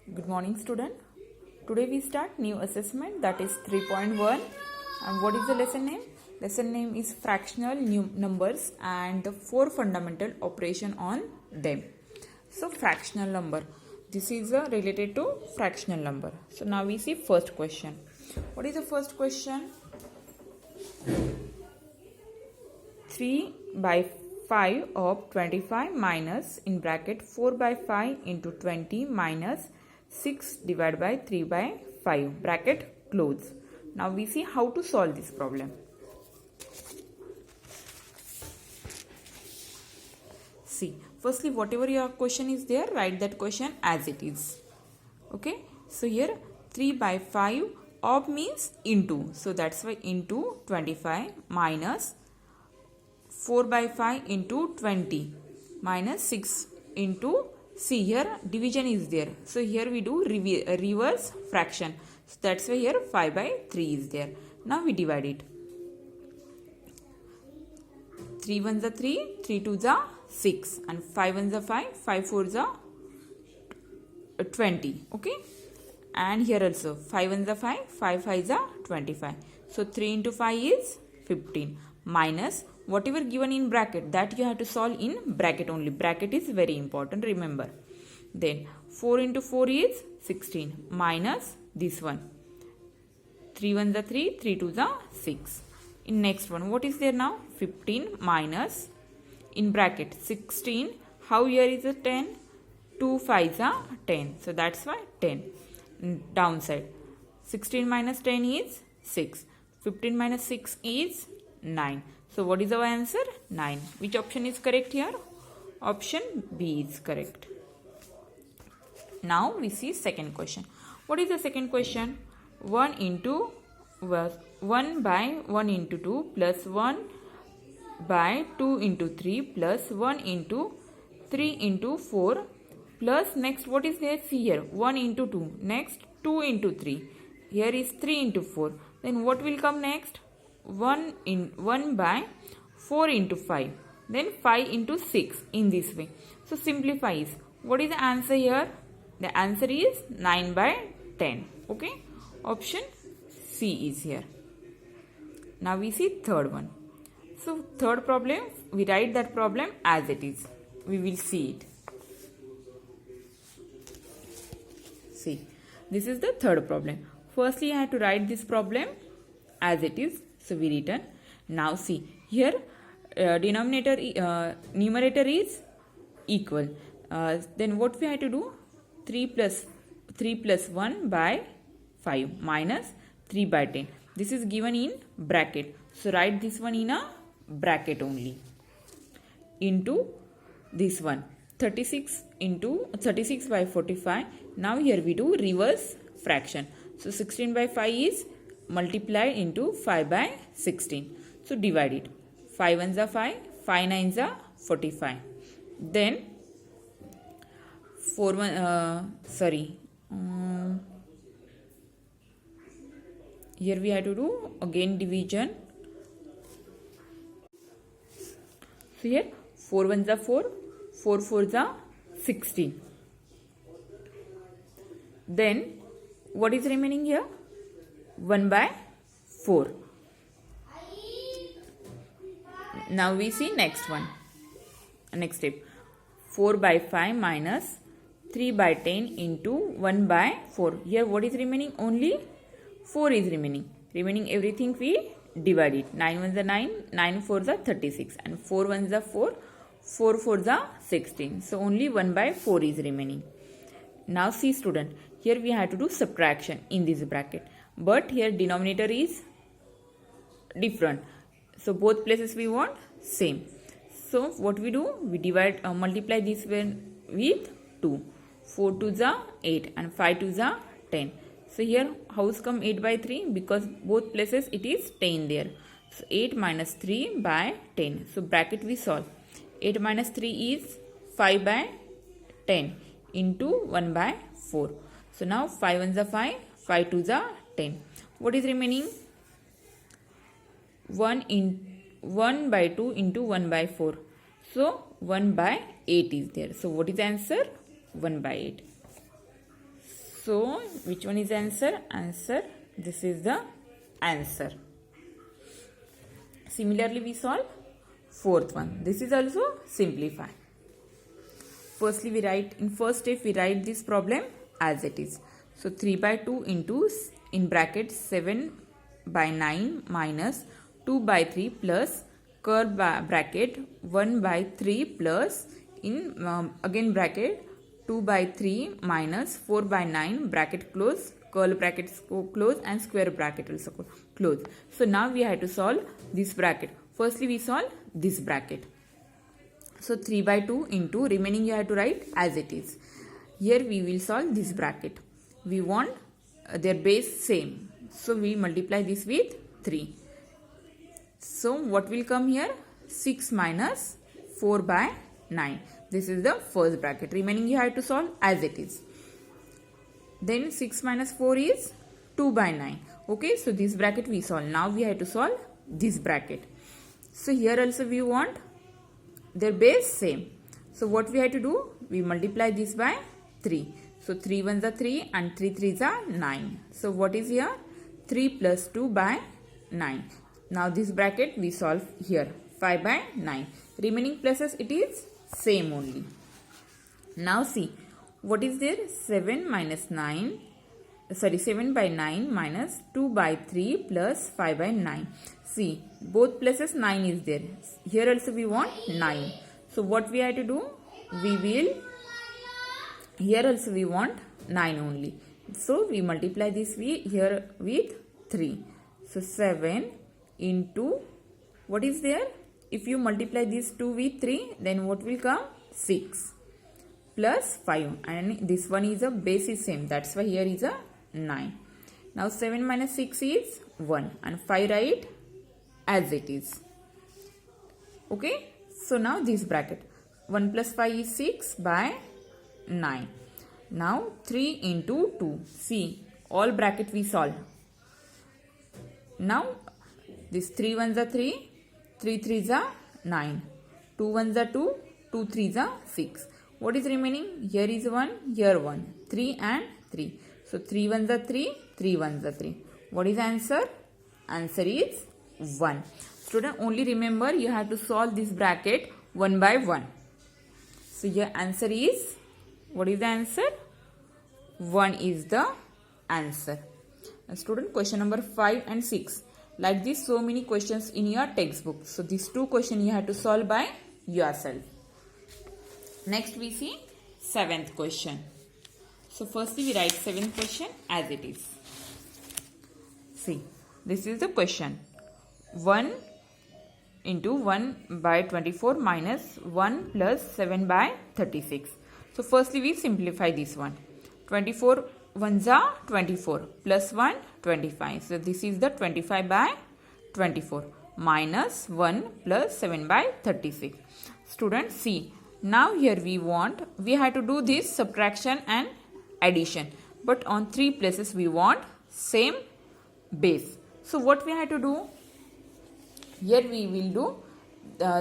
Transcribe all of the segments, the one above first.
Good morning, student. Today we start new assessment, that is 3.1. And what is the lesson name? Lesson name is fractional numbers and the 4 fundamental operation on them. So fractional number. This is related to fractional number. So now we see first question. What is the first question? 3 by 5 of 25 minus in bracket 4 by 5 into 20 minus 6 divided by 3 by 5 bracket close. Now we see how to solve this problem. See, firstly whatever your question is there, write that question as it is. Okay, so here 3 by 5 of means into, so that's why into 25 minus 4 by 5 into 20 minus 6 into, see here division is there, so here we do reverse fraction, so that's why here 5 by 3 is there. Now we divide it. 3 1s are 3, 3 2s are 6 and 5 1s are 5, 5 4s are 20. Okay, and here also 5 1s are 5, 5 5s are 25. So 3 into 5 is 15 minus whatever given in bracket, that you have to solve in bracket only. Bracket is very important, remember. Then 4 into 4 is 16 minus this one. 3 1s are 3, 3 2s are 6. In next one, what is there now? 15 minus in bracket 16. How here is a 10? 2 5s are 10. So that's why 10. Downside. 16 minus 10 is 6. 15 minus 6 is 9. So what is our answer? 9. Which option is correct here? Option B is correct. Now we see second question. What is the second question? 1 into 1 by 1 into 2 plus 1 by 2 into 3 plus 1 into 3 into 4 plus next what is there? See here 1 into 2, next 2 into 3, here is 3 into 4. Then what will come next? 1 by 4 into 5, then 5 into 6 in this way. So simplifies. What is the answer here? The answer is 9 by 10. Okay, option C is here. Now we see third one. So third problem, we write that problem as it is. We will see it. See, this is the third problem. Firstly, I have to write this problem as it is. So we written. Now see here numerator is equal. Then what we have to do? 3 plus 1 by 5 minus 3 by 10. This is given in bracket. So write this one in a bracket only. Into this one. 36 by 45. Now here we do reverse fraction. So 16 by 5 is multiplied into 5 by 16. So divide it. 5 1s are 5, 5 9s are 45. Then 4 1 here we have to do again division. So here 4 1s are 4, 4 4s are 16. Then what is remaining here? 1 by 4. Now we see next one. Next step. 4 by 5 minus 3 by 10 into 1 by 4. Here what is remaining? Only 4 is remaining. Remaining everything we divide it. 9 1s are 9, 9 4s are 36 and 4 1s are 4, 4 4s are 16. So only 1 by 4 is remaining. Now see student, here we have to do subtraction in this bracket. But here denominator is different. So both places we want same. So what we do? We divide, multiply this one with 2. 4 2s are 8 and 5 2s are 10. So here hows come 8 by 3? Because both places it is 10 there. So 8 minus 3 by 10. So bracket we solve. 8 minus 3 is 5 by 10 into 1 by 4. So now 5 1s are 5, 5 2s are 10. What is remaining? 1 by 2 into 1 by 4. So 1 by 8 is there. So what is the answer? 1 by 8. So which one is answer? Answer, this is the answer. Similarly we solve fourth one. This is also simplify. Firstly we write, in first step we write this problem as it is. So 3 by 2 into in bracket 7 by 9 minus 2 by 3 plus curve bracket 1 by 3 plus in again bracket 2 by 3 minus 4 by 9 bracket close, curl bracket close and square bracket also close. So now we have to solve this bracket. Firstly we solve this bracket. So 3 by 2 into remaining you have to write as it is. Here we will solve this bracket. We want their base same. So we multiply this with 3. So what will come here? 6 minus 4 by 9. This is the first bracket. Remaining you have to solve as it is. Then 6 minus 4 is 2 by 9. Okay, so this bracket we solve. Now we have to solve this bracket. So here also we want their base same. So what we have to do? We multiply this by 3. So 3 ones are 3 and 3 threes are 9. So what is here? 3 plus 2 by 9. Now this bracket we solve here. 5 by 9. Remaining places it is same only. Now see. What is there? 7 minus 9. 7 by 9 minus 2 by 3 plus 5 by 9. See, both places 9 is there. Here also we want 9. So what we have to do? We will, here also we want 9 only. So we multiply this here with 3. So 7 into, what is there? If you multiply this 2 with 3, then what will come? 6 plus 5. And this one is a base is same. That's why here is a 9. Now 7 minus 6 is 1 and 5 write as it is. Okay. So now this bracket 1 plus 5 is 6 by 9. Now 3 into 2. See, all bracket we solve. Now this 3 ones are 3, 3 threes are 9, 2 ones are 2, 2 threes are 6. What is remaining? Here is 1, here 1, 3 and 3. So 3 ones are 3, 3 ones are 3. What is answer? Answer is 1. Student, only remember you have to solve this bracket one by one. So your answer is, what is the answer? 1 is the answer. Student, question number 5 and 6. Like this, so many questions in your textbook. So these two questions you have to solve by yourself. Next we see 7th question. So firstly we write 7th question as it is. See, this is the question. 1 into 1 by 24 minus 1 plus 7 by 36. So firstly we simplify this one. 24 ones are 24 plus 1 25. So this is the 25 by 24 minus 1 plus 7 by 36. Students, see, now here we have to do this subtraction and addition, but on 3 places we want same base. So what we have to do? Here we will do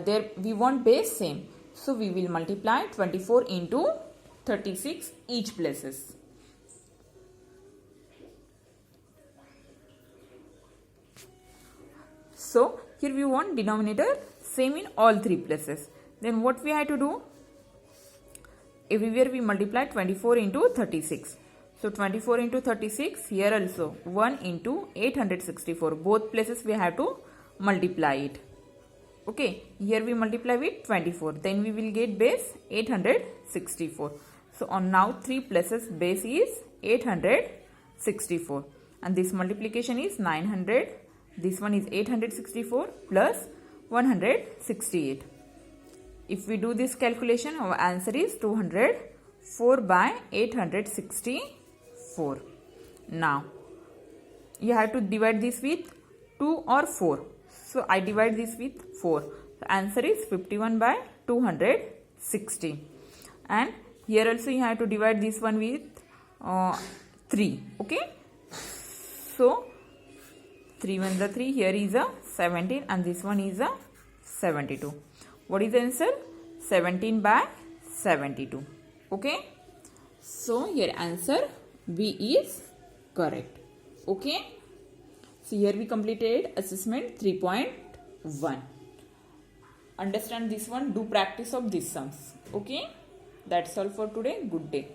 there we want base same. So we will multiply 24 into 36 each places. So here we want denominator same in all 3 places. Then what we have to do? Everywhere we multiply 24 into 36. So 24 into 36, here also 1 into 864. Both places we have to multiply it. Okay, here we multiply with 24. Then we will get base 864. So on now 3 places base is 864. And this multiplication is 900. This one is 864 plus 168. If we do this calculation, our answer is 204 by 864. Now, you have to divide this with 2 or 4. So, I divide this with 4. The answer is 51 by 260. And here also you have to divide this one with 3. Okay. So, 3 ones are 3. Here is a 17 and this one is a 72. What is the answer? 17 by 72. Okay. So, your answer B is correct. Okay. So here we completed assessment 3.1. Understand this one, do practice of these sums. Okay. That's all for today. Good day.